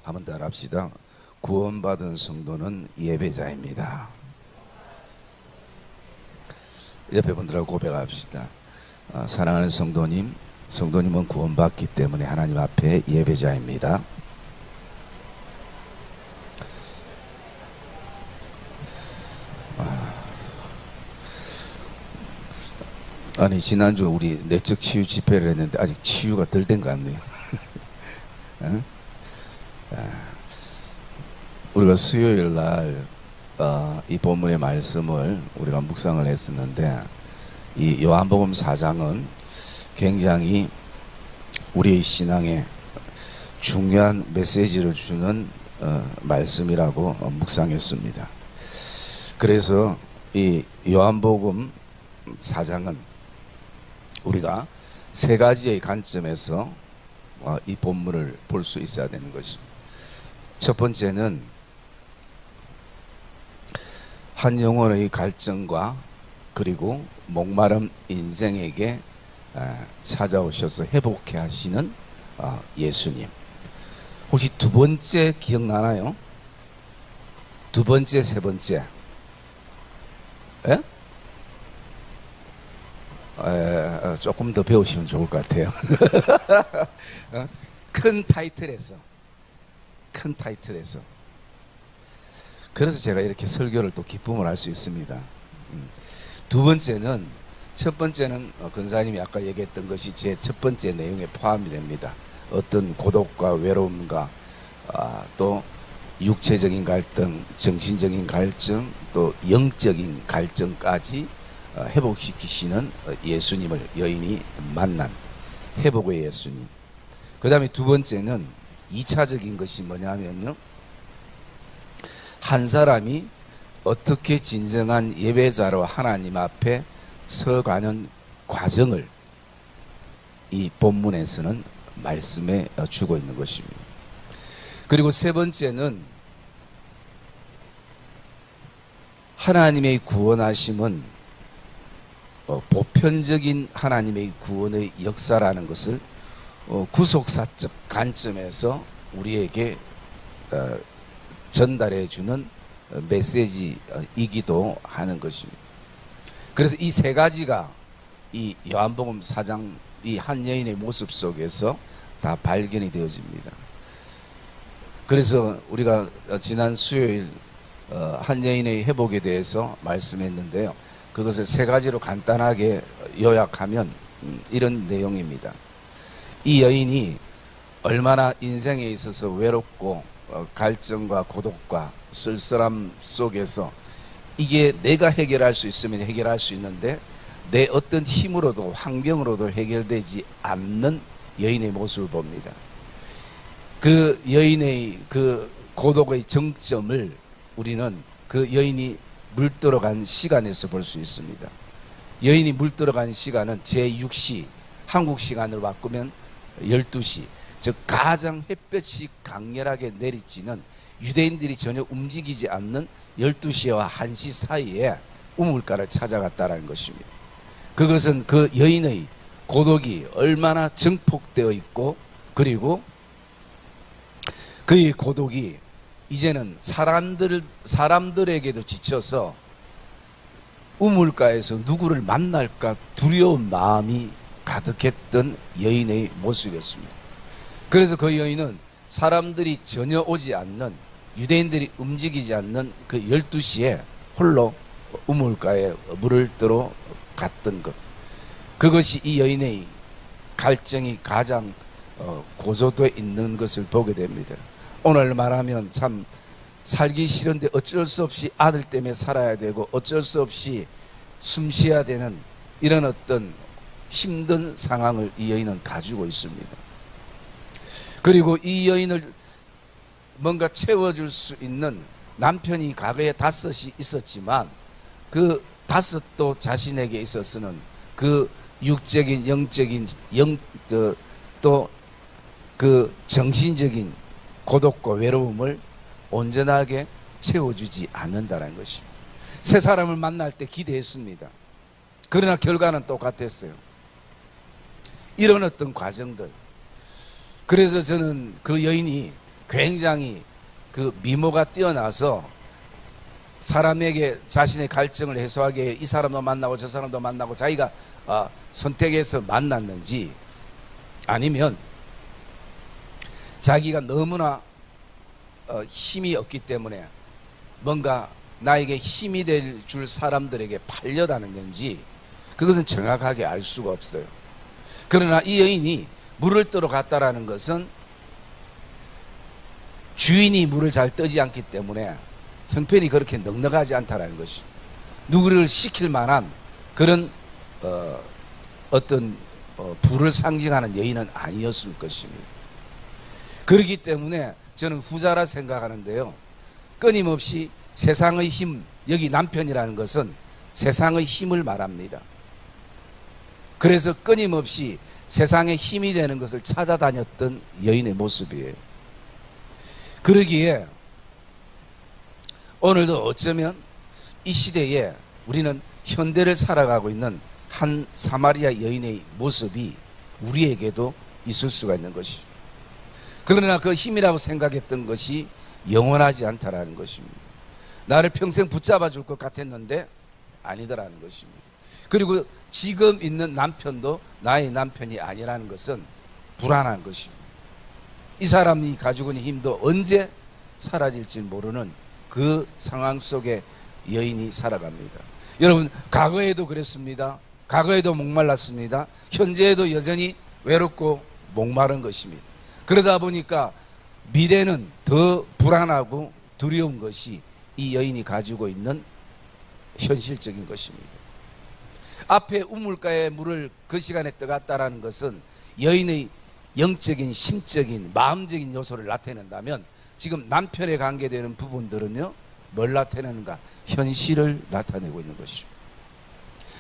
한번 더 합시다. 구원받은 성도는 예배자입니다. 옆에 분들하고 고백합시다. 사랑하는 성도님, 성도님은 구원받기 때문에 하나님 앞에 예배자입니다. 아니 지난주 우리 내적 치유 집회를 했는데 아직 치유가 덜 된 것 같네요. 어? 우리가 수요일 날 이 본문의 말씀을 우리가 묵상을 했었는데, 이 요한복음 4장은 굉장히 우리의 신앙에 중요한 메시지를 주는 말씀이라고 묵상했습니다. 그래서 이 요한복음 4장은 우리가 세 가지의 관점에서 이 본문을 볼 수 있어야 되는 것입니다. 첫 번째는 한 영혼의 갈증과 그리고 목마름 인생에게 찾아오셔서 회복해 하시는 예수님. 혹시 두 번째 기억나나요? 두 번째, 세 번째. 에? 조금 더 배우시면 좋을 것 같아요. 큰 타이틀에서. 그래서 제가 이렇게 설교를 또 기쁨을 할 수 있습니다. 두 번째는, 첫 번째는 권사님이 아까 얘기했던 것이 제 첫 번째 내용에 포함이 됩니다. 어떤 고독과 외로움과 또 육체적인 갈등, 정신적인 갈증, 또 영적인 갈증까지 회복시키시는 예수님을 여인이 만난 회복의 예수님. 그 다음에 두 번째는 2차적인 것이 뭐냐면요, 한 사람이 어떻게 진정한 예배자로 하나님 앞에 서가는 과정을 이 본문에서는 말씀해 주고 있는 것입니다. 그리고 세 번째는 하나님의 구원하심은 보편적인 하나님의 구원의 역사라는 것을 구속사적 관점에서 우리에게 전달해 주는 메시지이기도 하는 것입니다. 그래서 이 세 가지가 이 요한복음 4장 이 한 여인의 모습 속에서 다 발견이 되어집니다. 그래서 우리가 지난 수요일 한 여인의 회복에 대해서 말씀했는데요, 그것을 세 가지로 간단하게 요약하면 이런 내용입니다. 이 여인이 얼마나 인생에 있어서 외롭고 갈증과 고독과 쓸쓸함 속에서 이게 내가 해결할 수 있으면 해결할 수 있는데 내 어떤 힘으로도 환경으로도 해결되지 않는 여인의 모습을 봅니다. 그 여인의 그 고독의 정점을 우리는 그 여인이 물들어간 시간에서 볼 수 있습니다. 여인이 물들어간 시간은 제6시, 한국 시간으로 바꾸면 12시, 즉 가장 햇볕이 강렬하게 내리쬐는 유대인들이 전혀 움직이지 않는 12시와 1시 사이에 우물가를 찾아갔다는 것입니다. 그것은 그 여인의 고독이 얼마나 증폭되어 있고, 그리고 그의 고독이 이제는 사람들에게도 지쳐서 우물가에서 누구를 만날까 두려운 마음이 가득했던 여인의 모습이었습니다. 그래서 그 여인은 사람들이 전혀 오지 않는, 유대인들이 움직이지 않는 그 12시에 홀로 우물가에 물을 뜨러 갔던 것, 그것이 이 여인의 갈증이 가장 고조되어 있는 것을 보게 됩니다. 오늘 말하면 참 살기 싫은데 어쩔 수 없이 아들 때문에 살아야 되고 어쩔 수 없이 숨 쉬어야 되는 이런 어떤 힘든 상황을 이 여인은 가지고 있습니다. 그리고 이 여인을 뭔가 채워줄 수 있는 남편이 과거에 5이 있었지만 그 5도 자신에게 있어서는 그 육적인, 영적인, 또 그 정신적인 고독과 외로움을 온전하게 채워주지 않는다는 것입니다. 새 사람을 만날 때 기대했습니다. 그러나 결과는 똑같았어요. 이런 어떤 과정들. 그래서 저는 그 여인이 굉장히 그 미모가 뛰어나서 사람에게 자신의 갈증을 해소하기 위해 이 사람도 만나고 저 사람도 만나고 자기가 선택해서 만났는지, 아니면 자기가 너무나 힘이 없기 때문에 뭔가 나에게 힘이 될 줄 사람들에게 팔려다는 건지, 그것은 정확하게 알 수가 없어요. 그러나 이 여인이 물을 뜨러 갔다라는 것은 주인이 물을 잘 뜨지 않기 때문에 형편이 그렇게 넉넉하지 않다라는 것이, 누구를 시킬 만한 그런 어떤 부를 상징하는 여인은 아니었을 것입니다. 그렇기 때문에 저는 후자라 생각하는데요, 끊임없이 세상의 힘, 여기 남편이라는 것은 세상의 힘을 말합니다. 그래서 끊임없이 세상의 힘이 되는 것을 찾아다녔던 여인의 모습이에요. 그러기에 오늘도 어쩌면 이 시대에 우리는 현대를 살아가고 있는 한 사마리아 여인의 모습이 우리에게도 있을 수가 있는 것이, 그러나 그 힘이라고 생각했던 것이 영원하지 않다라는 것입니다. 나를 평생 붙잡아 줄 것 같았는데 아니더라는 것입니다. 그리고 지금 있는 남편도 나의 남편이 아니라는 것은 불안한 것입니다. 이 사람이 가지고 있는 힘도 언제 사라질지 모르는 그 상황 속에 여인이 살아갑니다. 여러분, 과거에도 그랬습니다. 과거에도 목말랐습니다. 현재에도 여전히 외롭고 목마른 것입니다. 그러다 보니까 미래는 더 불안하고 두려운 것이 이 여인이 가지고 있는 현실적인 것입니다. 앞에 우물가에 물을 그 시간에 떠갔다라는 것은 여인의 영적인, 심적인, 마음적인 요소를 나타낸다면, 지금 남편에 관계되는 부분들은요, 뭘 나타내는가? 현실을 나타내고 있는 것이죠.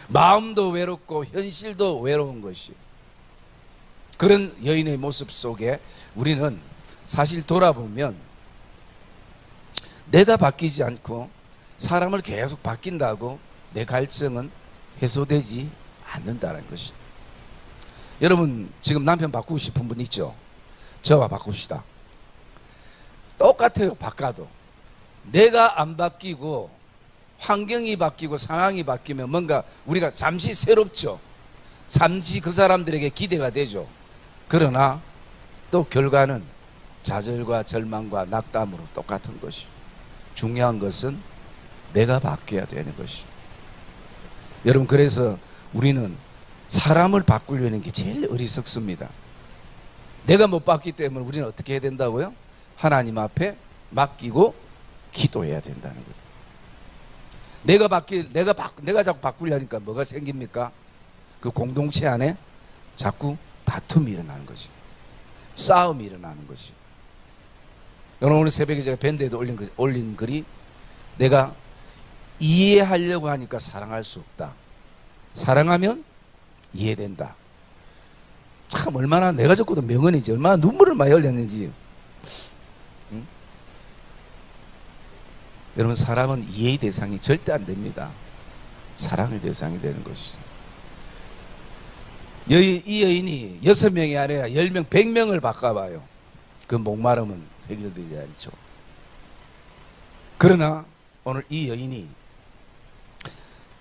마음도 외롭고 현실도 외로운 것이, 그런 여인의 모습 속에 우리는 사실 돌아보면 내가 바뀌지 않고 사람을 계속 바뀐다고 내 갈증은 해소되지 않는다는 것이. 여러분, 지금 남편 바꾸고 싶은 분 있죠? 저와 바꿉시다. 똑같아요. 바꿔도 내가 안 바뀌고 환경이 바뀌고 상황이 바뀌면 뭔가 우리가 잠시 새롭죠. 잠시 그 사람들에게 기대가 되죠. 그러나 또 결과는 좌절과 절망과 낙담으로 똑같은 것이. 중요한 것은 내가 바뀌어야 되는 것이. 여러분, 그래서 우리는 사람을 바꾸려는 게 제일 어리석습니다. 내가 못 바뀌기 때문에 우리는 어떻게 해야 된다고요? 하나님 앞에 맡기고 기도해야 된다는 거죠. 내가 자꾸 바꾸려니까 뭐가 생깁니까? 그 공동체 안에 자꾸 다툼이 일어나는 것이, 싸움이 일어나는 것이. 여러분, 오늘 새벽에 제가 밴드에도 올린 글이, 내가 이해하려고 하니까 사랑할 수 없다. 사랑하면 이해된다. 참, 얼마나 내가 적고도 명언이지, 얼마나 눈물을 많이 흘렸는지. 응? 여러분, 사랑은 이해의 대상이 절대 안 됩니다. 사랑의 대상이 되는 것이. 이 여인이 6명이 아니라 10명, 100명을 바꿔봐요. 그 목마름은 해결되지 않죠. 그러나 오늘 이 여인이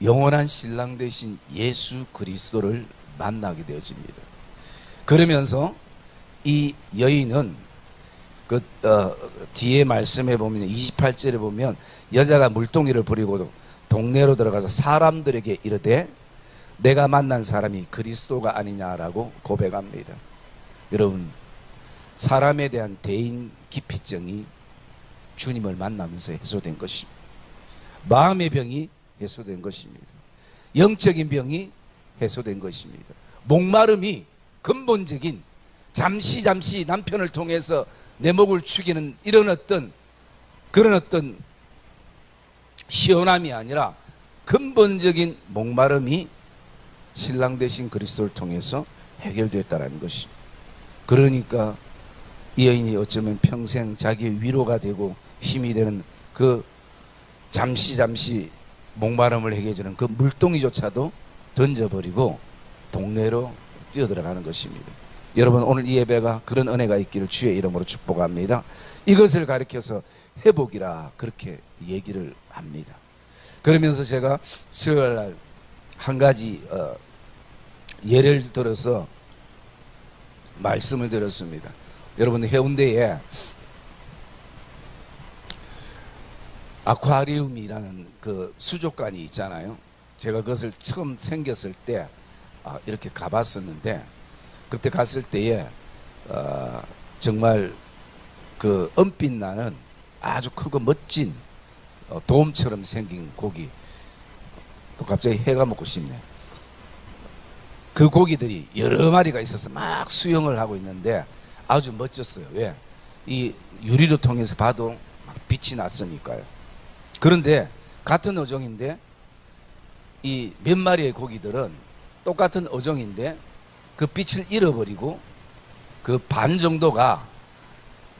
영원한 신랑 되신 예수 그리스도를 만나게 되어집니다. 그러면서 이 여인은 그 뒤에 말씀에 보면 28절에 보면 여자가 물동이를 부리고 동네로 들어가서 사람들에게 이르되 내가 만난 사람이 그리스도가 아니냐라고 고백합니다. 여러분, 사람에 대한 대인 기피증이 주님을 만나면서 해소된 것입니다. 마음의 병이 해소된 것입니다. 영적인 병이 해소된 것입니다. 목마름이 근본적인, 잠시 남편을 통해서 내 목을 축이는 그런 어떤 시원함이 아니라 근본적인 목마름이 신랑 되신 그리스도를 통해서 해결됐다는 것이. 그러니까 이 여인이 어쩌면 평생 자기의 위로가 되고 힘이 되는 그 잠시 목마름을 해결해주는 그 물동이조차도 던져버리고 동네로 뛰어들어가는 것입니다. 여러분 오늘 이 예배가 그런 은혜가 있기를 주의 이름으로 축복합니다. 이것을 가리켜서 회복이라 그렇게 얘기를 합니다. 그러면서 제가 수요일날 한 가지 예를 들어서 말씀을 드렸습니다. 여러분 해운대에 아쿠아리움이라는 그 수족관이 있잖아요. 제가 그것을 처음 생겼을 때 이렇게 가봤었는데, 그때 갔을 때에 정말 그 은빛 나는 아주 크고 멋진 돔처럼 생긴 고기, 또 갑자기 해가 먹고 싶네. 그 고기들이 여러 마리가 있어서 막 수영을 하고 있는데 아주 멋졌어요. 왜? 이 유리로 통해서 봐도 막 빛이 났으니까요. 그런데 같은 어종인데 이 몇 마리의 고기들은 똑같은 어종인데 그 빛을 잃어버리고 그 반 정도가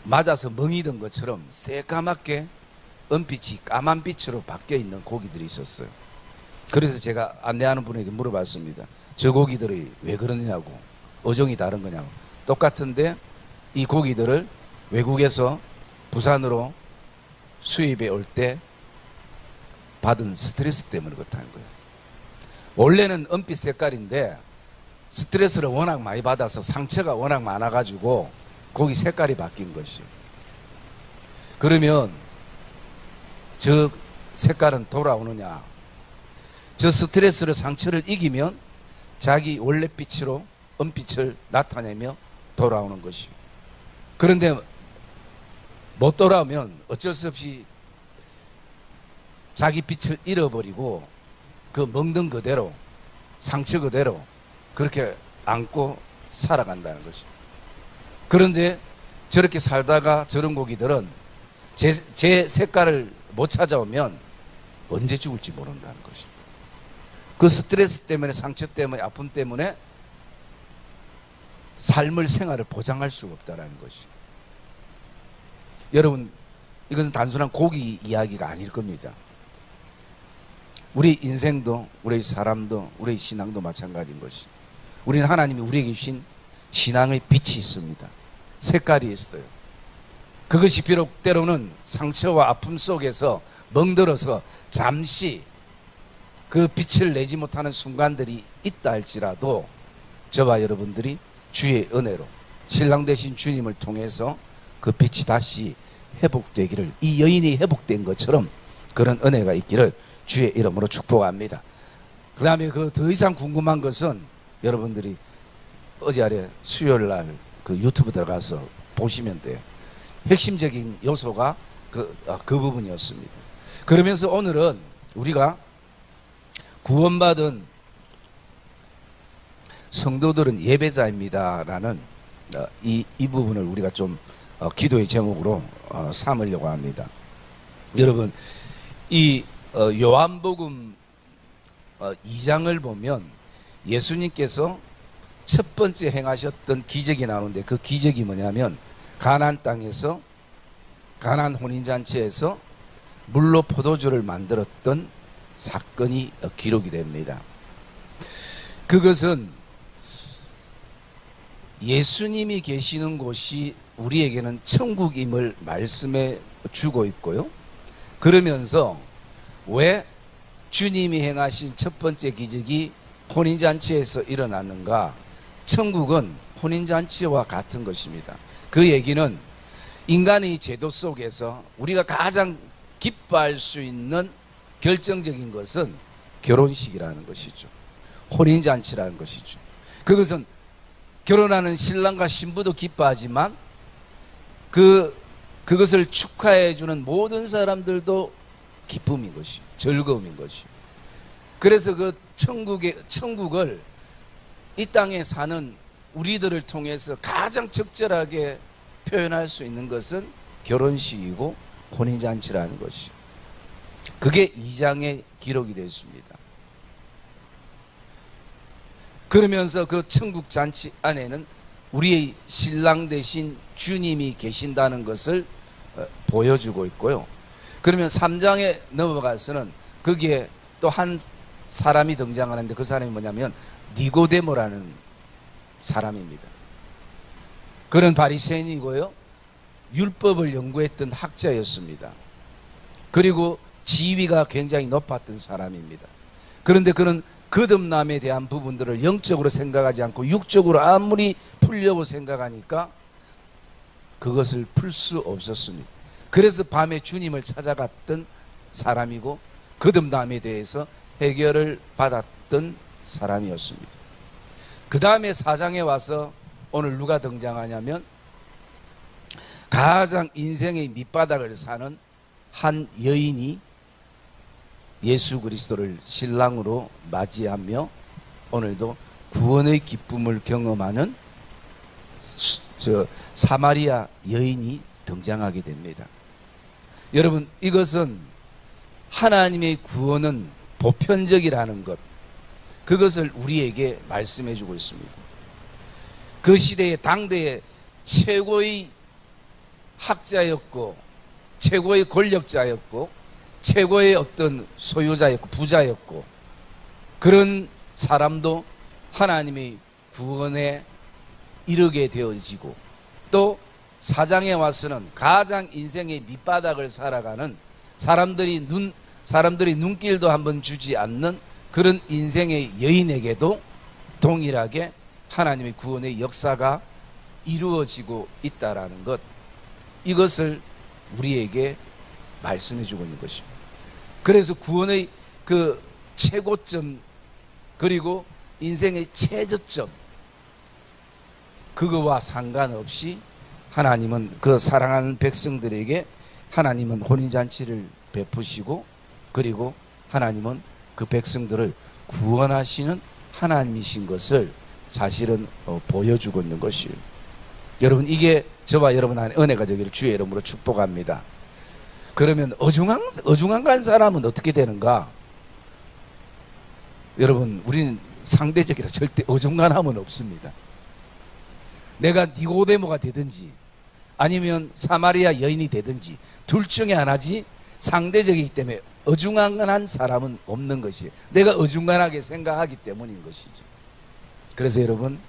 맞아서 멍이던 것처럼 새까맣게 은빛이 까만 빛으로 바뀌어 있는 고기들이 있었어요. 그래서 제가 안내하는 분에게 물어봤습니다. 저 고기들이 왜 그러냐고, 어종이 다른 거냐고. 똑같은데 이 고기들을 외국에서 부산으로 수입해 올 때 받은 스트레스 때문에 그렇다는 거예요. 원래는 은빛 색깔인데 스트레스를 워낙 많이 받아서 상처가 워낙 많아가지고 고기 색깔이 바뀐 것이에요. 그러면 저 색깔은 돌아오느냐? 저 스트레스를, 상처를 이기면 자기 원래 빛으로 은빛을 나타내며 돌아오는 것이에요. 그런데 못 돌아오면 어쩔 수 없이 자기 빛을 잃어버리고 그 멍든 그대로, 상처 그대로 그렇게 안고 살아간다는 것이에요. 그런데 저렇게 살다가 저런 고기들은 제 색깔을 못 찾아오면 언제 죽을지 모른다는 것이에요. 그 스트레스 때문에, 상처 때문에, 아픔 때문에 삶을, 생활을 보장할 수가 없다는 것이에요. 여러분, 이것은 단순한 고기 이야기가 아닐 겁니다. 우리 인생도, 우리 사람도, 우리 신앙도 마찬가지인 것이에요. 우리는 하나님이 우리에게 주신 신앙의 빛이 있습니다. 색깔이 있어요. 그것이 비록 때로는 상처와 아픔 속에서 멍들어서 잠시 그 빛을 내지 못하는 순간들이 있다 할지라도 저와 여러분들이 주의 은혜로 신랑 되신 주님을 통해서 그 빛이 다시 회복되기를, 이 여인이 회복된 것처럼 그런 은혜가 있기를 주의 이름으로 축복합니다. 그 다음에 그 더 이상 궁금한 것은 여러분들이 어제 아래 수요일날 그 유튜브 들어가서 보시면 돼요. 핵심적인 요소가 그 부분이었습니다. 그러면서 오늘은 우리가 구원받은 성도들은 예배자입니다라는 이 부분을 우리가 좀 기도의 제목으로 삼으려고 합니다. 여러분, 이 요한복음 2장을 보면 예수님께서 첫 번째 행하셨던 기적이 나오는데, 그 기적이 뭐냐면 가나안 땅에서, 가나안 혼인잔치에서 물로 포도주를 만들었던 사건이 기록이 됩니다. 그것은 예수님이 계시는 곳이 우리에게는 천국임을 말씀해 주고 있고요. 그러면서 왜 주님이 행하신 첫 번째 기적이 혼인잔치에서 일어났는가? 천국은 혼인잔치와 같은 것입니다. 그 얘기는 인간의 제도 속에서 우리가 가장 기뻐할 수 있는 결정적인 것은 결혼식이라는 것이죠. 혼인잔치라는 것이죠. 그것은 결혼하는 신랑과 신부도 기뻐하지만 그것을 축하해 주는 모든 사람들도 기쁨인 것이, 즐거움인 것이. 그래서 그 천국을 이 땅에 사는 우리들을 통해서 가장 적절하게 표현할 수 있는 것은 결혼식이고 혼인잔치라는 것이. 그게 2장에 기록이 되어 있습니다. 그러면서 그 천국 잔치 안에는 우리의 신랑 대신 주님이 계신다는 것을 보여주고 있고요. 그러면 3장에 넘어가서는 거기에 또 한 사람이 등장하는데, 그 사람이 뭐냐면 니고데모라는 사람입니다. 그런 바리새인이고요, 율법을 연구했던 학자였습니다. 그리고 지위가 굉장히 높았던 사람입니다. 그런데 그는 거듭남에 대한 부분들을 영적으로 생각하지 않고 육적으로 아무리 풀려고 생각하니까 그것을 풀 수 없었습니다. 그래서 밤에 주님을 찾아갔던 사람이고 거듭남에 대해서 해결을 받았던 사람이었습니다. 그 다음에 4장에 와서 오늘 누가 등장하냐면 가장 인생의 밑바닥을 사는 한 여인이 예수 그리스도를 신랑으로 맞이하며 오늘도 구원의 기쁨을 경험하는 사마리아 여인이 등장하게 됩니다. 여러분, 이것은 하나님의 구원은 보편적이라는 것, 그것을 우리에게 말씀해 주고 있습니다. 그 시대의 당대의 최고의 학자였고 최고의 권력자였고 최고의 어떤 소유자였고 부자였고 그런 사람도 하나님의 구원에 이르게 되어지고, 또 4장에 와서는 가장 인생의 밑바닥을 살아가는 사람들이 눈길도 한번 주지 않는 그런 인생의 여인에게도 동일하게 하나님의 구원의 역사가 이루어지고 있다라는 것, 이것을 우리에게 말씀해 주고 있는 것입니다. 그래서 구원의 그 최고점, 그리고 인생의 최저점, 그거와 상관없이 하나님은 그 사랑하는 백성들에게 하나님은 혼인잔치를 베푸시고, 그리고 하나님은 그 백성들을 구원하시는 하나님이신 것을 사실은 보여주고 있는 것이에요. 여러분, 이게 저와 여러분 안에 은혜가 되기를 주의 이름으로 축복합니다. 그러면 어중간한 사람은 어떻게 되는가? 여러분, 우리는 상대적이라 절대 어중간함은 없습니다. 내가 니고데모가 되든지 아니면 사마리아 여인이 되든지 둘 중에 하나지, 상대적이기 때문에 어중간한 사람은 없는 것이에요. 내가 어중간하게 생각하기 때문인 것이죠. 그래서 여러분,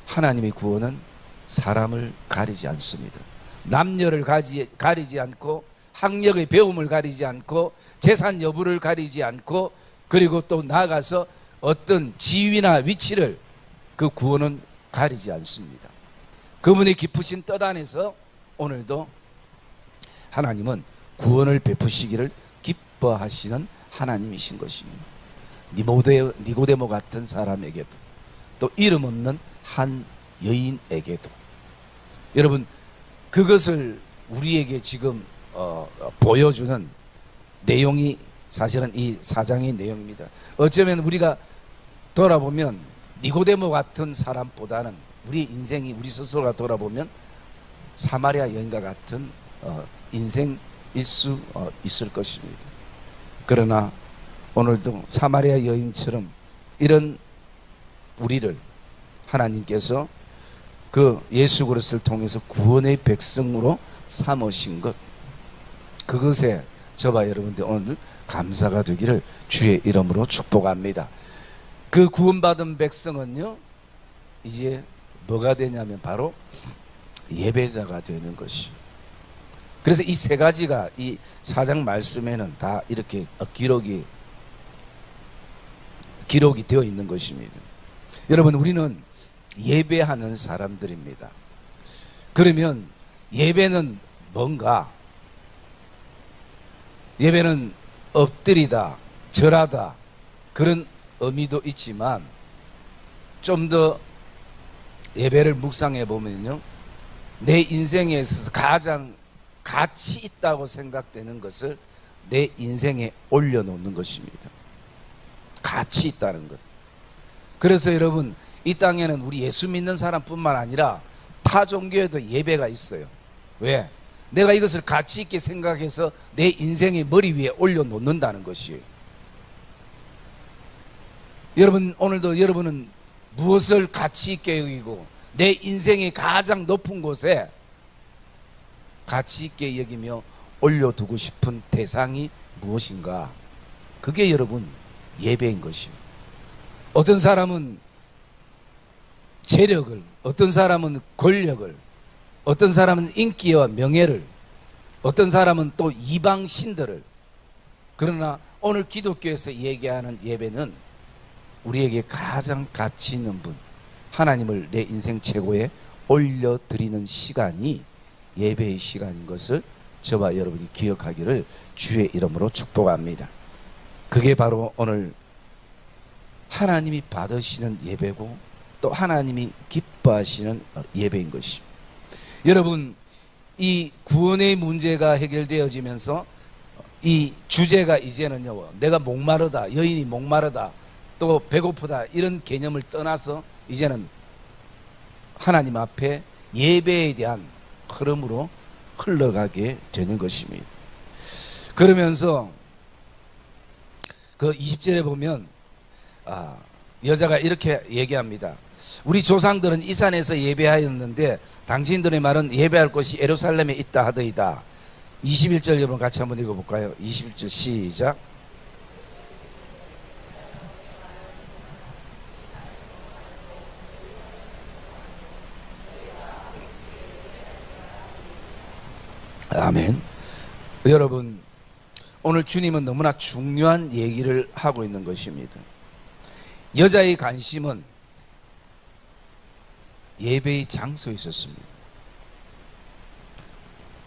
하나님의 구원은 사람을 가리지 않습니다. 남녀를 가리지 않고, 학력의 배움을 가리지 않고, 재산 여부를 가리지 않고, 그리고 또 나아가서 어떤 지위나 위치를, 그 구원은 가리지 않습니다. 그분의 깊으신 뜻 안에서 오늘도 하나님은 구원을 베푸시기를 기뻐하시는 하나님이신 것입니다. 니고데모 같은 사람에게도, 또 이름 없는 한 여인에게도. 여러분, 그것을 우리에게 지금 보여주는 내용이 사실은 이 4장의 내용입니다. 어쩌면 우리가 돌아보면 니고데모 같은 사람보다는 우리 인생이, 우리 스스로가 돌아보면 사마리아 여인과 같은 인생일 수 있을 것입니다. 그러나 오늘도 사마리아 여인처럼 이런 우리를 하나님께서 그 예수 그리스도를 통해서 구원의 백성으로 삼으신 것, 그것에 저와 여러분들 오늘 감사가 되기를 주의 이름으로 축복합니다. 그 구원받은 백성은요, 이제 뭐가 되냐면 바로 예배자가 되는 것이. 그래서 이 세 가지가 이 4장 말씀에는 다 이렇게 기록이 되어 있는 것입니다. 여러분, 우리는 예배하는 사람들입니다. 그러면 예배는 뭔가? 예배는 엎드리다, 절하다, 그런 의미도 있지만 좀 더 예배를 묵상해 보면요, 내 인생에 있어서 가장 가치 있다고 생각되는 것을 내 인생에 올려놓는 것입니다. 가치 있다는 것. 그래서 여러분, 이 땅에는 우리 예수 믿는 사람뿐만 아니라 타 종교에도 예배가 있어요. 왜? 내가 이것을 가치 있게 생각해서 내 인생의 머리 위에 올려놓는다는 것이에요. 여러분, 오늘도 여러분은 무엇을 가치 있게 여기고 내 인생의 가장 높은 곳에 가치 있게 여기며 올려두고 싶은 대상이 무엇인가? 그게 여러분 예배인 것입니다. 어떤 사람은 재력을, 어떤 사람은 권력을, 어떤 사람은 인기와 명예를, 어떤 사람은 또 이방 신들을. 그러나 오늘 기독교에서 얘기하는 예배는 우리에게 가장 가치 있는 분, 하나님을 내 인생 최고에 올려드리는 시간이 예배의 시간인 것을 저와 여러분이 기억하기를 주의 이름으로 축복합니다. 그게 바로 오늘 하나님이 받으시는 예배고 또 하나님이 기뻐하시는 예배인 것입니다. 여러분, 이 구원의 문제가 해결되어지면서 이 주제가 이제는요, 내가 목마르다, 여인이 목마르다, 또 배고프다, 이런 개념을 떠나서 이제는 하나님 앞에 예배에 대한 흐름으로 흘러가게 되는 것입니다. 그러면서 그 20절에 보면 여자가 이렇게 얘기합니다. 우리 조상들은 이 산에서 예배하였는데 당신들의 말은 예배할 곳이 예루살렘에 있다 하더이다. 21절 여러분 같이 한번 읽어볼까요? 21절 시작. 아멘. 여러분, 오늘 주님은 너무나 중요한 얘기를 하고 있는 것입니다. 여자의 관심은 예배의 장소에 있었습니다.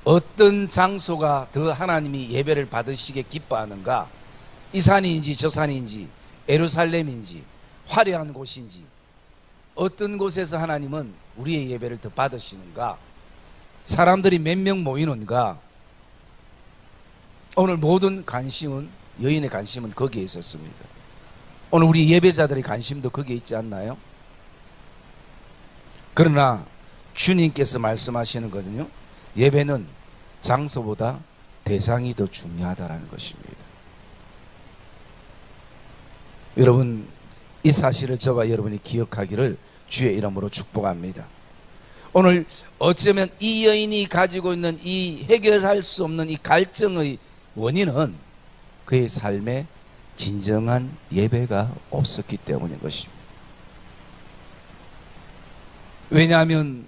어떤 장소가 더 하나님이 예배를 받으시게 기뻐하는가? 이 산인지 저 산인지 예루살렘인지 화려한 곳인지 어떤 곳에서 하나님은 우리의 예배를 더 받으시는가? 사람들이 몇 명 모이는가? 오늘 모든 관심은, 여인의 관심은 거기에 있었습니다. 오늘 우리 예배자들의 관심도 거기에 있지 않나요? 그러나 주님께서 말씀하시는 거거든요. 예배는 장소보다 대상이 더 중요하다는 것입니다. 여러분, 이 사실을 저와 여러분이 기억하기를 주의 이름으로 축복합니다. 오늘 어쩌면 이 여인이 가지고 있는 이 해결할 수 없는 이 갈증의 원인은 그의 삶에 진정한 예배가 없었기 때문인 것입니다. 왜냐하면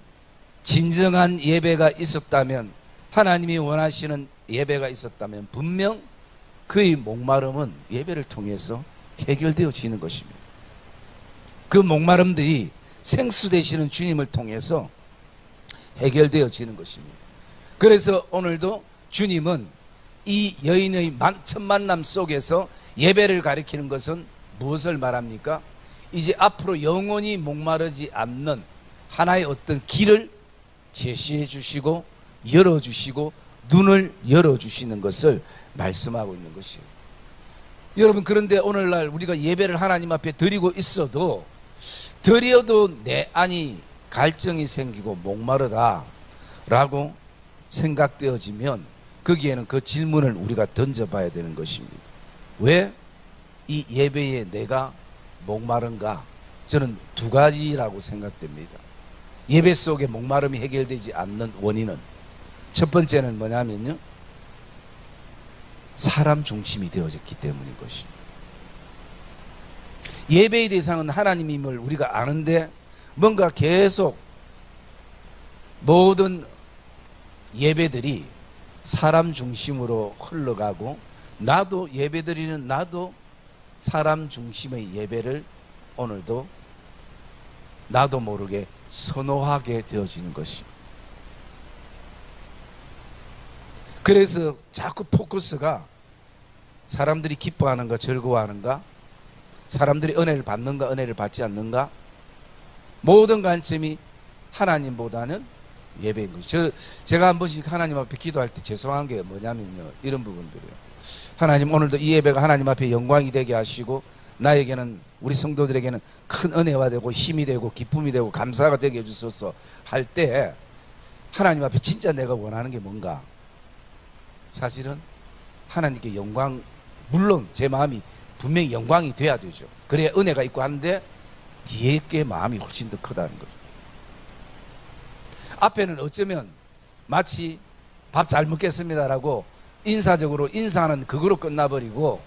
진정한 예배가 있었다면, 하나님이 원하시는 예배가 있었다면 분명 그의 목마름은 예배를 통해서 해결되어지는 것입니다. 그 목마름들이 생수 되시는 주님을 통해서 해결되어지는 것입니다. 그래서 오늘도 주님은 이 여인의 첫 만남 속에서 예배를 가리키는 것은 무엇을 말합니까? 이제 앞으로 영원히 목마르지 않는 하나의 어떤 길을 제시해 주시고 열어주시고 눈을 열어주시는 것을 말씀하고 있는 것이에요. 여러분, 그런데 오늘날 우리가 예배를 하나님 앞에 드리고 있어도 드려도 내 안이 갈증이 생기고 목마르다라고 생각되어지면 거기에는 그 질문을 우리가 던져봐야 되는 것입니다. 왜 이 예배에 내가 목마른가? 저는 두 가지라고 생각됩니다. 예배 속에 목마름이 해결되지 않는 원인은, 첫 번째는 뭐냐면요, 사람 중심이 되어졌기 때문인 것입니다. 예배의 대상은 하나님임을 우리가 아는데 뭔가 계속 모든 예배들이 사람 중심으로 흘러가고, 나도 예배드리는 나도 사람 중심의 예배를 오늘도 나도 모르게 선호하게 되어지는 것입니다. 그래서 자꾸 포커스가 사람들이 기뻐하는가 즐거워하는가, 사람들이 은혜를 받는가 은혜를 받지 않는가, 모든 관점이 하나님보다는 예배인 것이죠. 제가 한 번씩 하나님 앞에 기도할 때 죄송한 게 뭐냐면요, 이런 부분들이에요. 하나님, 오늘도 이 예배가 하나님 앞에 영광이 되게 하시고 나에게는, 우리 성도들에게는 큰 은혜가 되고 힘이 되고 기쁨이 되고 감사가 되게 해주소서 할 때 하나님 앞에 진짜 내가 원하는 게 뭔가? 사실은 하나님께 영광, 물론 제 마음이 분명히 영광이 돼야 되죠. 그래야 은혜가 있고 하는데 뒤에 게 마음이 훨씬 더 크다는 거죠. 앞에는 어쩌면 마치 밥 잘 먹겠습니다라고 인사적으로 인사하는 그거로 끝나버리고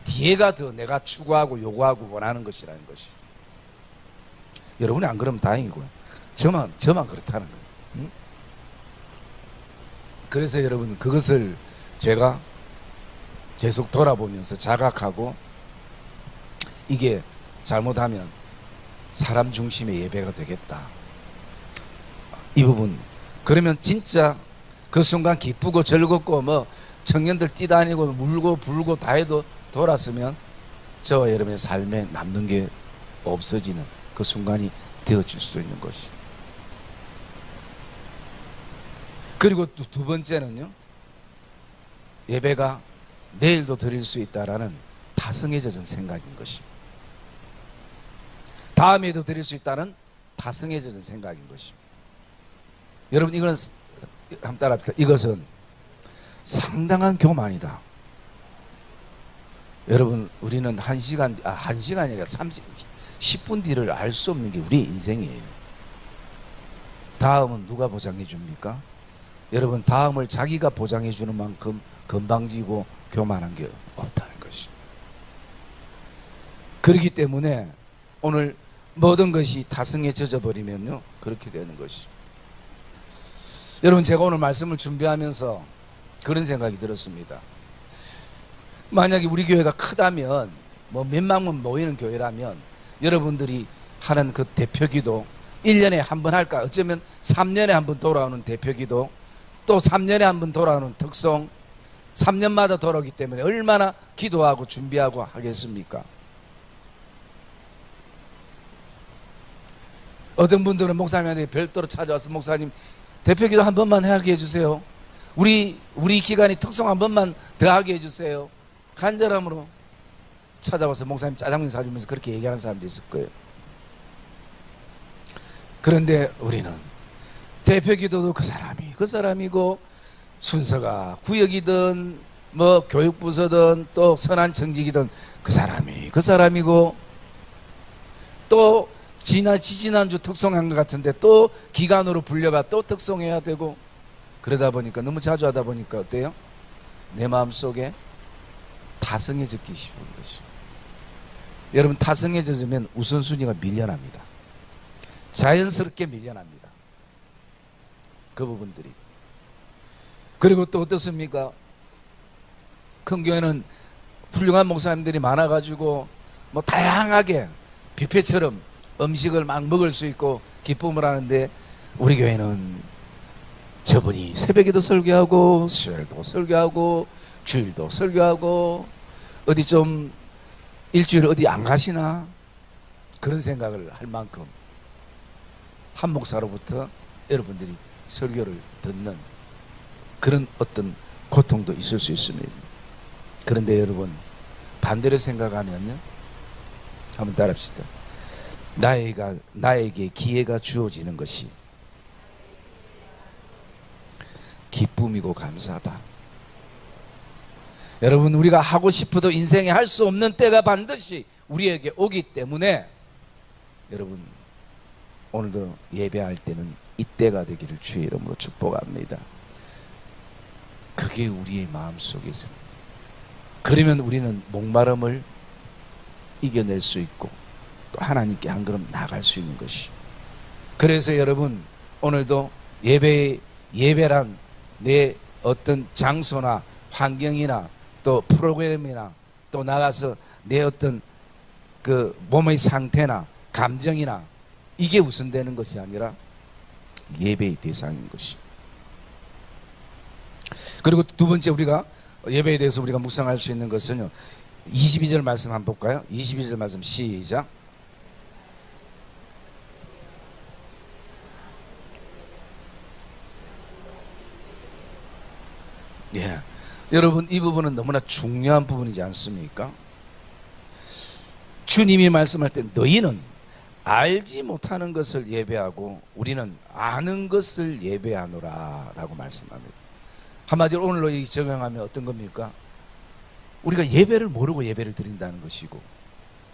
뒤에가 더 내가 추구하고 요구하고 원하는 것이라는 것이죠. 여러분이 안 그러면 다행이고요. 저만 그렇다는 거예요. 응? 그래서 여러분 그것을 제가 계속 돌아보면서 자각하고 이게 잘못하면 사람 중심의 예배가 되겠다. 이 부분. 그러면 진짜 그 순간 기쁘고 즐겁고 뭐 청년들 뛰다니고 물고 불고 다 해도 돌았으면 저와 여러분의 삶에 남는 게 없어지는 그 순간이 되어질 수도 있는 것이. 그리고 또 두 번째는요, 예배가 내일도 드릴 수 있다라는 다성에 젖은 생각인 것입니다. 다음에도 드릴 수 있다는 다성에 젖은 생각인 것입니다. 여러분 이거는 한번 따라합시다. 이것은 상당한 교만이다. 여러분 우리는 한 시간이 아니라 10분 뒤를 알 수 없는 게 우리의 인생이에요. 다음은 누가 보장해 줍니까? 여러분 다음을 자기가 보장해 주는 만큼 건방지고 교만한 게 없다는 것이. 그렇기 때문에 오늘 모든 것이 타성에 젖어버리면요 그렇게 되는 것이. 여러분 제가 오늘 말씀을 준비하면서 그런 생각이 들었습니다. 만약에 우리 교회가 크다면 뭐 몇만 명 모이는 교회라면 여러분들이 하는 그 대표기도 1년에 한 번 할까? 어쩌면 3년에 한 번 돌아오는 대표기도, 또 3년에 한 번 돌아오는 특송, 3년마다 돌아오기 때문에 얼마나 기도하고 준비하고 하겠습니까? 어떤 분들은 목사님한테 별도로 찾아와서 목사님 대표기도 한 번만 하게 해주세요. 우리 기간이 특송 한 번만 더 하게 해주세요. 간절함으로 찾아와서 목사님 짜장면 사주면서 그렇게 얘기하는 사람도 있을 거예요. 그런데 우리는 대표기도도 그 사람이고 순서가 구역이든 뭐 교육부서든 또 선한청직이든 그 사람이고 또 지지난주 특송한 것 같은데 또 기간으로 불려가 또 특송해야 되고, 그러다 보니까 너무 자주 하다 보니까 어때요? 내 마음속에 타성해졌기 쉬운 것이죠. 여러분 타성해져면 우선순위가 밀려납니다. 자연스럽게 밀려납니다. 그 부분들이. 그리고 또 어떻습니까? 큰 교회는 훌륭한 목사님들이 많아가지고 뭐 다양하게 뷔페처럼 음식을 막 먹을 수 있고 기쁨을 하는데, 우리 교회는 저분이 새벽에도 설교하고 수요일도 설교하고 주일도 설교하고 어디 좀 일주일 어디 안 가시나 그런 생각을 할 만큼 한 목사로부터 여러분들이 설교를 듣는 그런 어떤 고통도 있을 수 있습니다. 그런데 여러분 반대로 생각하면요, 한번 따라합시다. 나에게 기회가 주어지는 것이 기쁨이고 감사하다. 여러분 우리가 하고 싶어도 인생에 할 수 없는 때가 반드시 우리에게 오기 때문에 여러분 오늘도 예배할 때는 이때가 되기를 주의 이름으로 축복합니다. 그게 우리의 마음속에서, 그러면 우리는 목마름을 이겨낼 수 있고 또 하나님께 한 걸음 나아갈 수 있는 것이. 그래서 여러분 오늘도 예배란 내 어떤 장소나 환경이나 또 프로그램이나 또 나가서 내 어떤 그 몸의 상태나 감정이나 이게 우선되는 것이 아니라 예배의 대상인 것이. 그리고 두 번째 우리가 예배에 대해서 우리가 묵상할 수 있는 것은요, 22절 말씀 한번 볼까요? 22절 말씀 시작. 예, 여러분 이 부분은 너무나 중요한 부분이지 않습니까? 주님이 말씀할 때 너희는 알지 못하는 것을 예배하고 우리는 아는 것을 예배하노라 라고 말씀합니다. 한마디로 오늘로 적용하면 어떤 겁니까? 우리가 예배를 모르고 예배를 드린다는 것이고,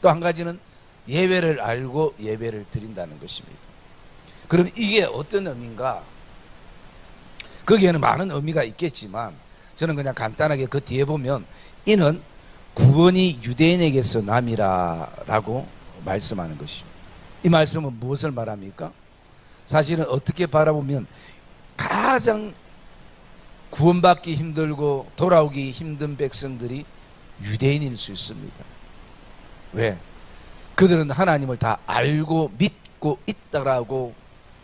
또 한 가지는 예배를 알고 예배를 드린다는 것입니다. 그럼 이게 어떤 의미인가? 거기에는 많은 의미가 있겠지만 저는 그냥 간단하게 그 뒤에 보면 이는 구원이 유대인에게서 남이라 라고 말씀하는 것입니다. 이 말씀은 무엇을 말합니까? 사실은 어떻게 바라보면 가장 구원받기 힘들고 돌아오기 힘든 백성들이 유대인일 수 있습니다. 왜? 그들은 하나님을 다 알고 믿고 있다라고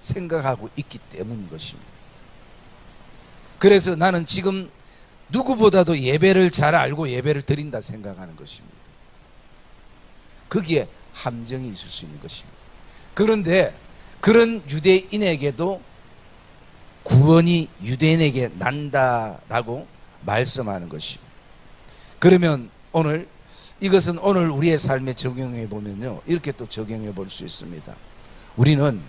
생각하고 있기 때문인 것입니다. 그래서 나는 지금 누구보다도 예배를 잘 알고 예배를 드린다 생각하는 것입니다. 거기에 함정이 있을 수 있는 것입니다. 그런데 그런 유대인에게도 구원이 유대인에게 난다라고 말씀하는 것입니다. 그러면 오늘 이것은 오늘 우리의 삶에 적용해 보면요, 이렇게 또 적용해 볼 수 있습니다. 우리는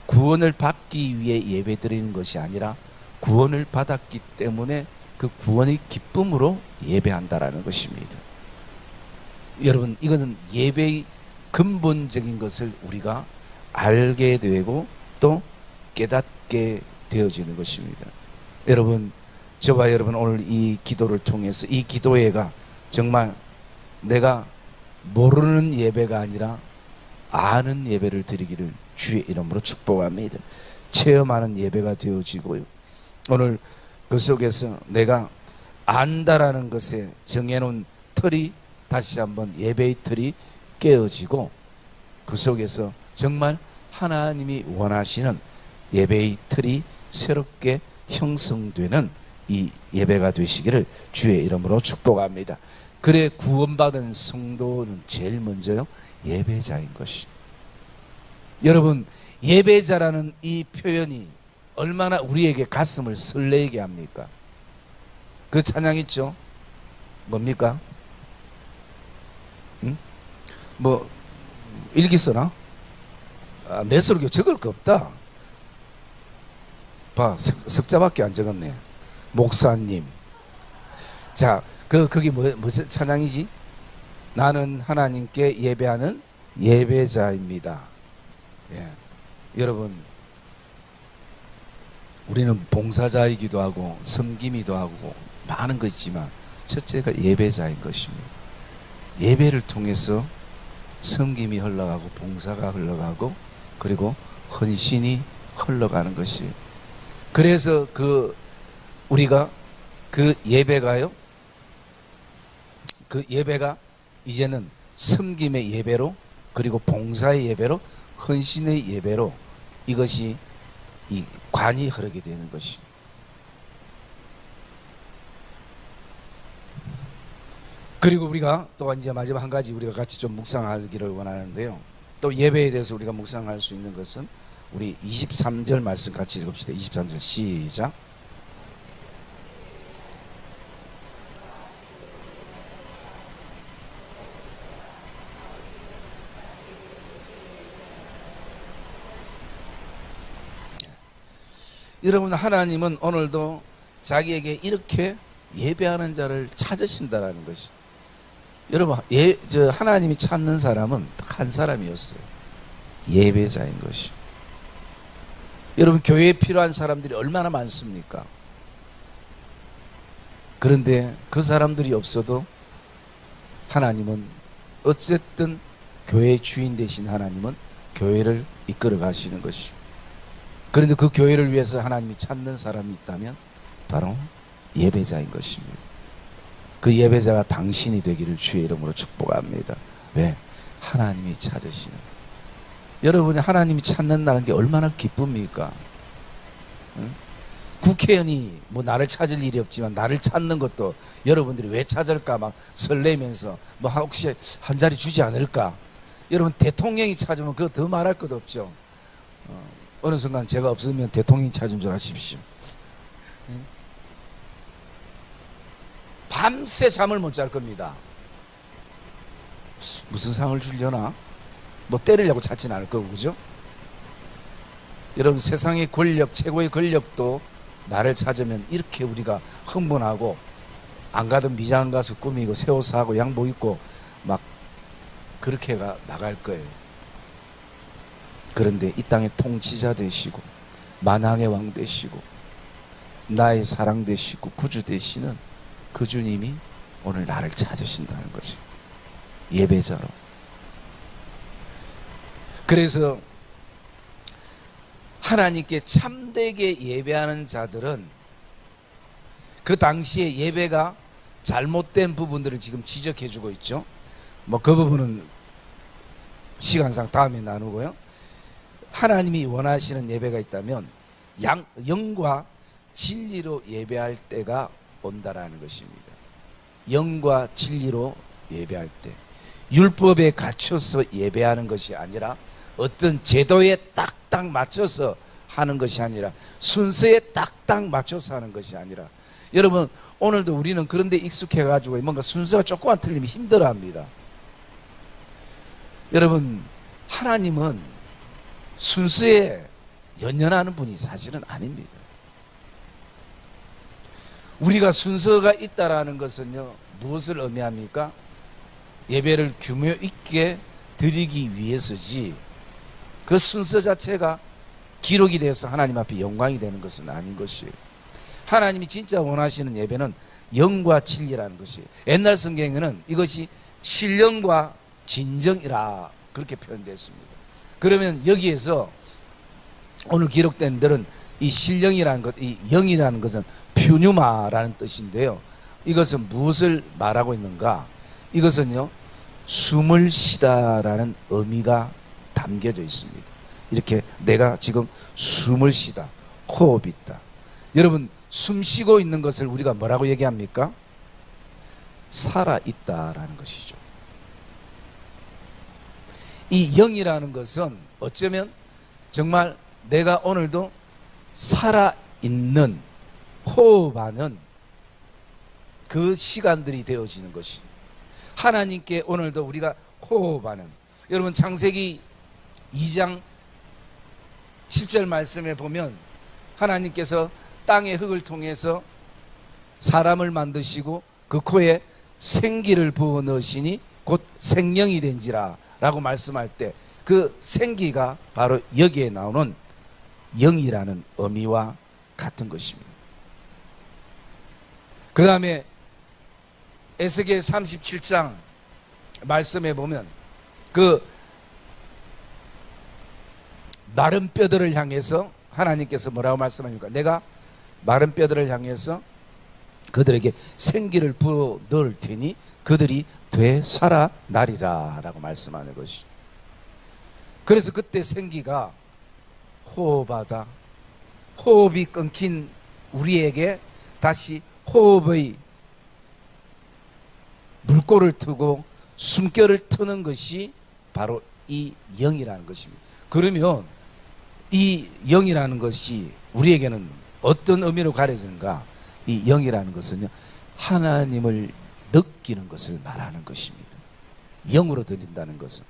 구원을 받기 위해 예배 드리는 것이 아니라 구원을 받았기 때문에 그 구원의 기쁨으로 예배한다라는 것입니다. 여러분, 이거는 예배의 근본적인 것을 우리가 알게 되고 또 깨닫게 되어지는 것입니다. 여러분, 저와 여러분 오늘 이 기도를 통해서 이 기도회가 정말 내가 모르는 예배가 아니라 아는 예배를 드리기를 주의 이름으로 축복합니다. 체험하는 예배가 되어지고요, 오늘 그 속에서 내가 안다라는 것에 정해놓은 틀이 다시 한번 예배의 틀이 깨어지고 그 속에서 정말 하나님이 원하시는 예배의 틀이 새롭게 형성되는 이 예배가 되시기를 주의 이름으로 축복합니다. 그래 구원받은 성도는 제일 먼저요 예배자인 것이. 여러분, 예배자라는 이 표현이 얼마나 우리에게 가슴을 설레게 합니까? 그 찬양 있죠? 뭡니까? 응? 뭐 일기 써나? 내 설교 적을 거 없다. 봐, 석자밖에 안 적었네. 목사님. 자, 그게 무슨 찬양이지? 나는 하나님께 예배하는 예배자입니다. 예. 여러분, 우리는 봉사자이기도 하고 섬김이기도 하고 많은 것 있지만 첫째가 예배자인 것입니다. 예배를 통해서 섬김이 흘러가고 봉사가 흘러가고 그리고 헌신이 흘러가는 것이. 그래서 우리가 그 예배가요, 그 예배가 이제는 섬김의 예배로 그리고 봉사의 예배로 헌신의 예배로 이것이 이 관이 흐르게 되는 것이. 그리고 우리가 또 이제 마지막 한 가지 우리가 같이 좀 묵상하기를 원하는데요, 또 예배에 대해서 우리가 묵상할 수 있는 것은 우리 23절 말씀 같이 읽읍시다. 23절 시작. 여러분, 하나님은 오늘도 자기에게 이렇게 예배하는 자를 찾으신다라는 것이. 여러분, 하나님이 찾는 사람은 딱 한 사람이었어요. 예배자인 것이. 여러분, 교회에 필요한 사람들이 얼마나 많습니까? 그런데 그 사람들이 없어도 하나님은 어쨌든 교회의 주인 되신 하나님은 교회를 이끌어 가시는 것이. 그런데 그 교회를 위해서 하나님이 찾는 사람이 있다면 바로 예배자인 것입니다. 그 예배자가 당신이 되기를 주의 이름으로 축복합니다. 왜? 하나님이 찾으시는. 여러분이 하나님이 찾는다는 게 얼마나 기쁩니까? 응? 국회의원이 뭐 나를 찾을 일이 없지만 나를 찾는 것도 여러분들이 왜 찾을까 막 설레면서 뭐 혹시 한 자리 주지 않을까. 여러분, 대통령이 찾으면 그거 더 말할 것도 없죠. 어느 순간 제가 없으면 대통령이 찾은 줄 아십시오. 밤새 잠을 못 잘 겁니다. 무슨 상을 주려나? 뭐 때리려고 찾지는 않을 거고, 그죠? 여러분, 세상의 권력, 최고의 권력도 나를 찾으면 이렇게 우리가 흥분하고 안 가던 미장 가서 꾸미고 새 옷 사고 양복 입고 막 그렇게 나갈 거예요. 그런데 이 땅의 통치자 되시고 만왕의 왕 되시고 나의 사랑 되시고 구주 되시는 그 주님이 오늘 나를 찾으신다는 거지. 예배자로. 그래서 하나님께 참되게 예배하는 자들은 그 당시에 예배가 잘못된 부분들을 지금 지적해 주고 있죠. 뭐 그 부분은 시간상 다음에 나누고요. 하나님이 원하시는 예배가 있다면 영과 진리로 예배할 때가 온다라는 것입니다. 영과 진리로 예배할 때, 율법에 갇혀서 예배하는 것이 아니라 어떤 제도에 딱딱 맞춰서 하는 것이 아니라, 순서에 딱딱 맞춰서 하는 것이 아니라, 여러분 오늘도 우리는 그런 데 익숙해 가지고 뭔가 순서가 조금만 틀리면 힘들어합니다. 여러분, 하나님은 순서에 연연하는 분이 사실은 아닙니다. 우리가 순서가 있다라는 것은요, 무엇을 의미합니까? 예배를 규모 있게 드리기 위해서지, 그 순서 자체가 기록이 되어서 하나님 앞에 영광이 되는 것은 아닌 것이에요. 하나님이 진짜 원하시는 예배는 영과 진리라는 것이에요. 옛날 성경에는 이것이 신령과 진정이라 그렇게 표현되었습니다. 그러면 여기에서 오늘 기록된 들은 이 신령이라는 것, 이 영이라는 것은 퓨뉴마라는 뜻인데요, 이것은 무엇을 말하고 있는가? 이것은요, 숨을 쉬다라는 의미가 담겨져 있습니다. 이렇게 내가 지금 숨을 쉬다, 호흡이 있다. 여러분, 숨 쉬고 있는 것을 우리가 뭐라고 얘기합니까? 살아있다라는 것이죠. 이 영이라는 것은 어쩌면 정말 내가 오늘도 살아있는, 호흡하는 그 시간들이 되어지는 것이, 하나님께 오늘도 우리가 호흡하는, 여러분 창세기 2장 7절 말씀에 보면 하나님께서 땅의 흙을 통해서 사람을 만드시고 그 코에 생기를 부어 넣으시니 곧 생명이 된지라 라고 말씀할 때, 그 생기가 바로 여기에 나오는 영이라는 의미와 같은 것입니다. 그 다음에 에스겔 37장 말씀에 보면 그 마른 뼈들을 향해서 하나님께서 뭐라고 말씀하십니까? 내가 마른 뼈들을 향해서 그들에게 생기를 부어 넣을 테니 그들이 되살아나리라 라고 말씀하는 것이. 그래서 그때 생기가 호흡하다, 호흡이 끊긴 우리에게 다시 호흡의 물꼬를 트고 숨결을 트는 것이 바로 이 영이라는 것입니다. 그러면 이 영이라는 것이 우리에게는 어떤 의미로 가려지는가? 이 영이라는 것은요, 하나님을 느끼는 것을 말하는 것입니다. 영으로 드린다는 것은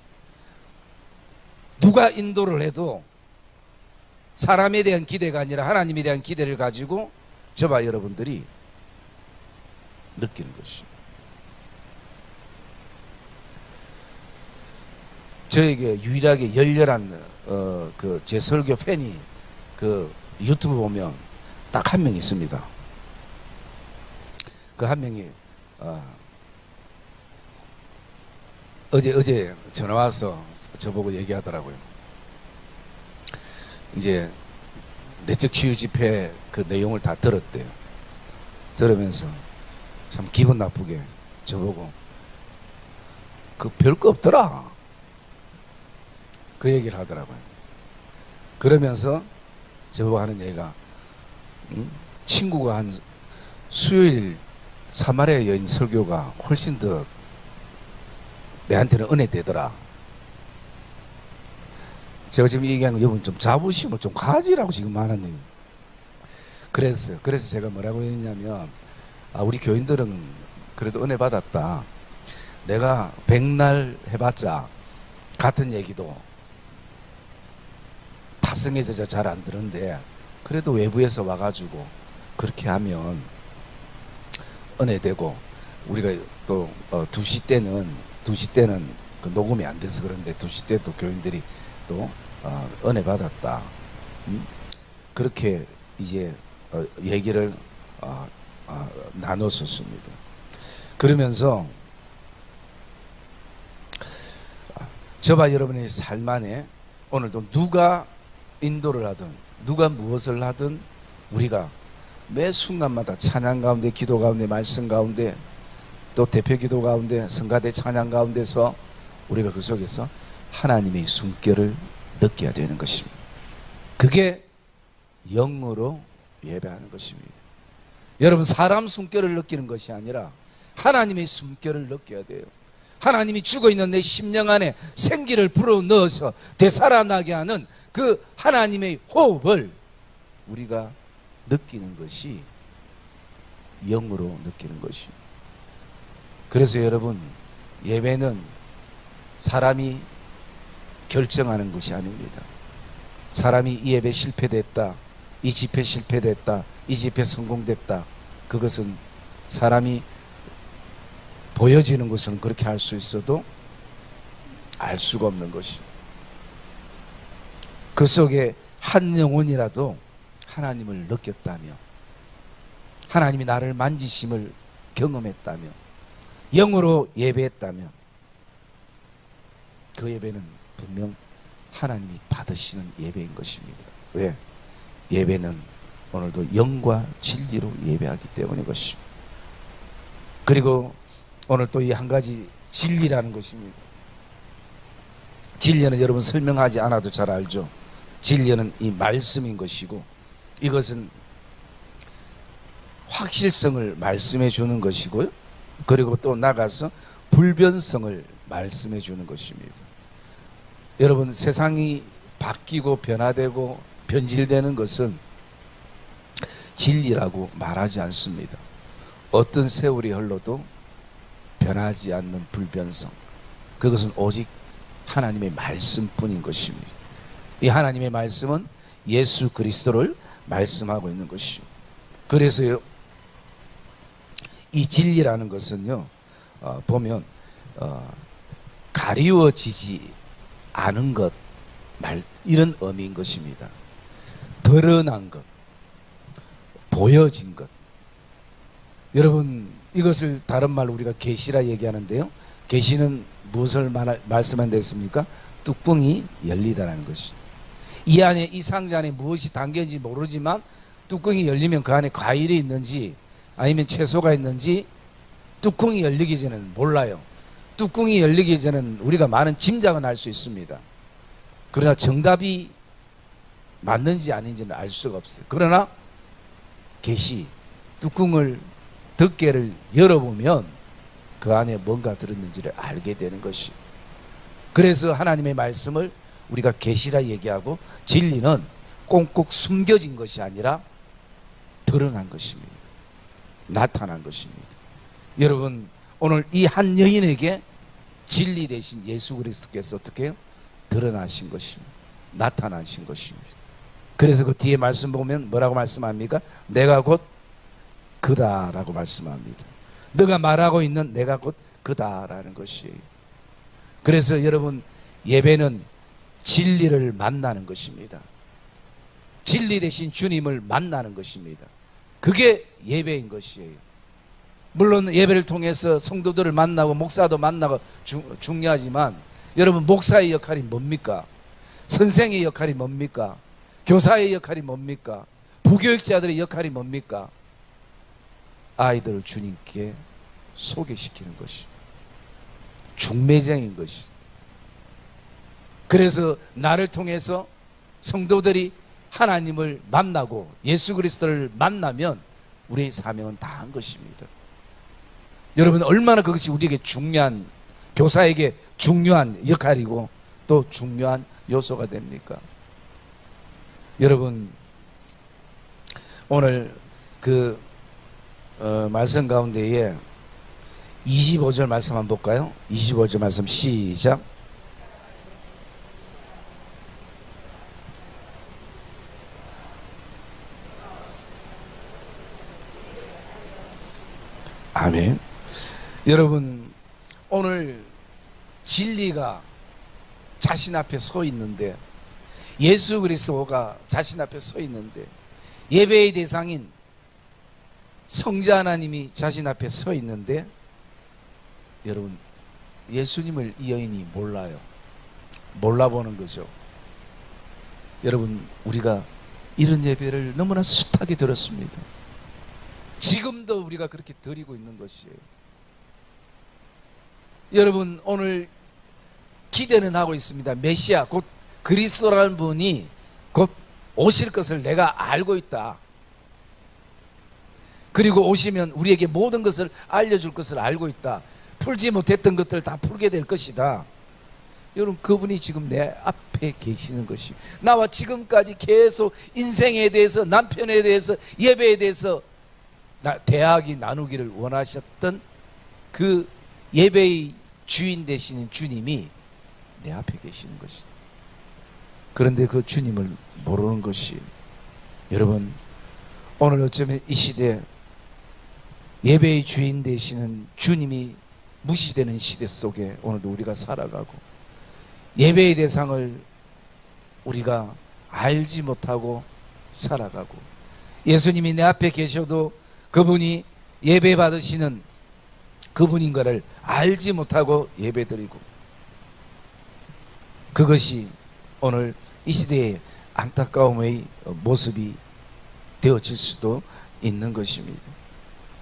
누가 인도를 해도 사람에 대한 기대가 아니라 하나님에 대한 기대를 가지고 저와 여러분들이 느끼는 것입니다. 저에게 유일하게 열렬한 그 제 설교 팬이 그 유튜브 보면 딱 한 명 있습니다. 그 한 명이 어제 전화 와서 저보고 얘기하더라고요. 이제 내적 치유 집회 그 내용을 다 들었대요. 들으면서 참 기분 나쁘게 저보고 그 별거 없더라 그 얘기를 하더라고요. 그러면서 저보고 하는 얘기가 친구가 한 수요일 사마리아 여인 설교가 훨씬 더 내한테는 은혜 되더라. 제가 지금 얘기하는 거 여러분 좀 자부심을 좀 가지라고 지금 하나님 그랬어요. 그래서 제가 뭐라고 했냐면, 우리 교인들은 그래도 은혜 받았다. 내가 백날 해봤자 같은 얘기도 타성해져서 잘 안 들은데, 그래도 외부에서 와가지고 그렇게 하면 은혜되고, 우리가 또 2시 때는 그 녹음이 안 돼서 그런데 2시 때도 교인들이 또 은혜 받았다. 그렇게 이제 얘기를 나눴었습니다. 그러면서 저와 여러분의 삶 안에 오늘도 누가 인도를 하든 누가 무엇을 하든 우리가 매 순간마다 찬양 가운데, 기도 가운데, 말씀 가운데, 또 대표 기도 가운데, 성가대 찬양 가운데서 우리가 그 속에서 하나님의 숨결을 느껴야 되는 것입니다. 그게 영으로 예배하는 것입니다. 여러분, 사람 숨결을 느끼는 것이 아니라 하나님의 숨결을 느껴야 돼요. 하나님이 죽어있는 내 심령 안에 생기를 불어넣어서 되살아나게 하는 그 하나님의 호흡을 우리가 느끼는 것이 영으로 느끼는 것입니다. 그래서 여러분, 예배는 사람이 결정하는 것이 아닙니다. 사람이 이 예배 실패됐다, 이 집회 실패됐다, 이 집회 성공됐다, 그것은 사람이 보여지는 것은 그렇게 할 수 있어도 알 수가 없는 것이, 그 속에 한 영혼이라도 하나님을 느꼈다며, 하나님이 나를 만지심을 경험했다며, 영으로 예배했다며, 그 예배는 분명 하나님이 받으시는 예배인 것입니다. 왜? 예배는 오늘도 영과 진리로 예배하기 때문인 것입니다. 그리고 오늘 또 이 한 가지 진리라는 것입니다. 진리는 여러분 설명하지 않아도 잘 알죠. 진리는 이 말씀인 것이고, 이것은 확실성을 말씀해 주는 것이고요, 그리고 또 나가서 불변성을 말씀해 주는 것입니다. 여러분, 세상이 바뀌고 변화되고 변질되는 것은 진리라고 말하지 않습니다. 어떤 세월이 흘러도 변하지 않는 불변성, 그것은 오직 하나님의 말씀뿐인 것입니다. 이 하나님의 말씀은 예수 그리스도를 말씀하고 있는 것이요. 그래서요, 이 진리라는 것은요, 보면 가리워지지 않은 것, 이런 의미인 것입니다. 드러난 것, 보여진 것. 여러분, 이것을 다른 말로 우리가 계시라 얘기하는데요, 계시는 무엇을 말씀한 데 있습니까? 뚜껑이 열리다라는 것이. 이 안에, 이 상자 안에 무엇이 담겨있는지 모르지만 뚜껑이 열리면 그 안에 과일이 있는지 아니면 채소가 있는지 뚜껑이 열리기 전에는 몰라요. 뚜껑이 열리기 전에는 우리가 많은 짐작은 할 수 있습니다. 그러나 정답이 맞는지 아닌지는 알 수가 없어요. 그러나 계시, 뚜껑을, 덮개를 열어보면 그 안에 뭔가 들었는지를 알게 되는 것이. 그래서 하나님의 말씀을 우리가 계시라 얘기하고, 진리는 꽁꽁 숨겨진 것이 아니라 드러난 것입니다. 나타난 것입니다. 여러분, 오늘 이 한 여인에게 진리 대신 예수 그리스도께서 어떻게 해요? 드러나신 것입니다. 나타나신 것입니다. 그래서 그 뒤에 말씀 보면 뭐라고 말씀합니까? 내가 곧 그다라고 말씀합니다. 너가 말하고 있는 내가 곧 그다라는 것이에요. 그래서 여러분, 예배는 진리를 만나는 것입니다. 진리 대신 주님을 만나는 것입니다. 그게 예배인 것이에요. 물론 예배를 통해서 성도들을 만나고 목사도 만나고 중요하지만, 여러분, 목사의 역할이 뭡니까? 선생의 역할이 뭡니까? 교사의 역할이 뭡니까? 부교육자들의 역할이 뭡니까? 아이들을 주님께 소개시키는 것이, 중매장인 것이. 그래서 나를 통해서 성도들이 하나님을 만나고 예수 그리스도를 만나면 우리의 사명은 다한 것입니다. 여러분, 얼마나 그것이 우리에게 중요한, 교사에게 중요한 역할이고 또 중요한 요소가 됩니까? 여러분, 오늘 그 말씀 가운데에 25절 말씀 한번 볼까요? 25절 말씀 시작. 아멘. 여러분, 오늘 진리가 자신 앞에 서 있는데, 예수 그리스도가 자신 앞에 서 있는데, 예배의 대상인 성자 하나님이 자신 앞에 서 있는데, 여러분, 예수님을 이 여인이 몰라요. 몰라보는 거죠. 여러분, 우리가 이런 예배를 너무나 숱하게 드렸습니다. 지금도 우리가 그렇게 드리고 있는 것이에요. 여러분, 오늘 기대는 하고 있습니다. 메시아 곧 그리스도라는 분이 곧 오실 것을 내가 알고 있다. 그리고 오시면 우리에게 모든 것을 알려줄 것을 알고 있다. 풀지 못했던 것들 다 풀게 될 것이다. 여러분, 그분이 지금 내 앞에 계시는 것이, 나와 지금까지 계속 인생에 대해서, 남편에 대해서, 예배에 대해서 대화하기 나누기를 원하셨던 그 예배의 주인 되시는 주님이 내 앞에 계시는 것이. 그런데 그 주님을 모르는 것이, 여러분, 오늘 어쩌면 이 시대 예배의 주인 되시는 주님이 무시되는 시대 속에 오늘도 우리가 살아가고, 예배의 대상을 우리가 알지 못하고 살아가고, 예수님이 내 앞에 계셔도 그분이 예배 받으시는 그분인 것을 알지 못하고 예배 드리고, 그것이 오늘 이 시대의 안타까움의 모습이 되어질 수도 있는 것입니다.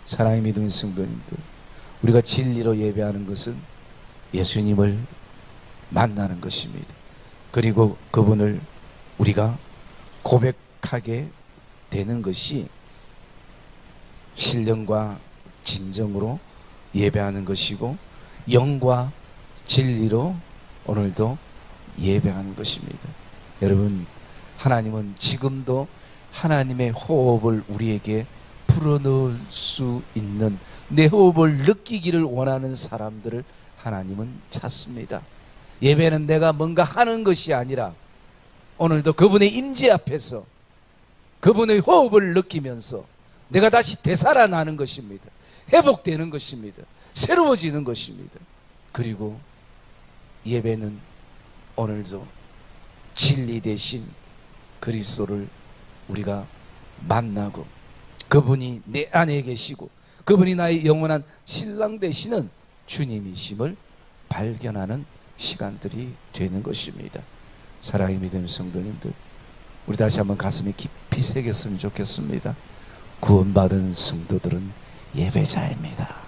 사랑의 믿음의 성도님들, 우리가 진리로 예배하는 것은 예수님을 만나는 것입니다. 그리고 그분을 우리가 고백하게 되는 것이 신령과 진정으로 예배하는 것이고, 영과 진리로 오늘도 예배하는 것입니다. 여러분, 하나님은 지금도 하나님의 호흡을 우리에게 불어넣을 수 있는, 내 호흡을 느끼기를 원하는 사람들을 하나님은 찾습니다. 예배는 내가 뭔가 하는 것이 아니라 오늘도 그분의 임재 앞에서 그분의 호흡을 느끼면서 내가 다시 되살아나는 것입니다. 회복되는 것입니다. 새로워지는 것입니다. 그리고 예배는 오늘도 진리 대신 그리스도를 우리가 만나고, 그분이 내 안에 계시고 그분이 나의 영원한 신랑 되시는 주님이심을 발견하는 시간들이 되는 것입니다. 사랑의 믿음의 성도님들, 우리 다시 한번 가슴에 깊이 새겼으면 좋겠습니다. 구원받은 성도들은 예배자입니다.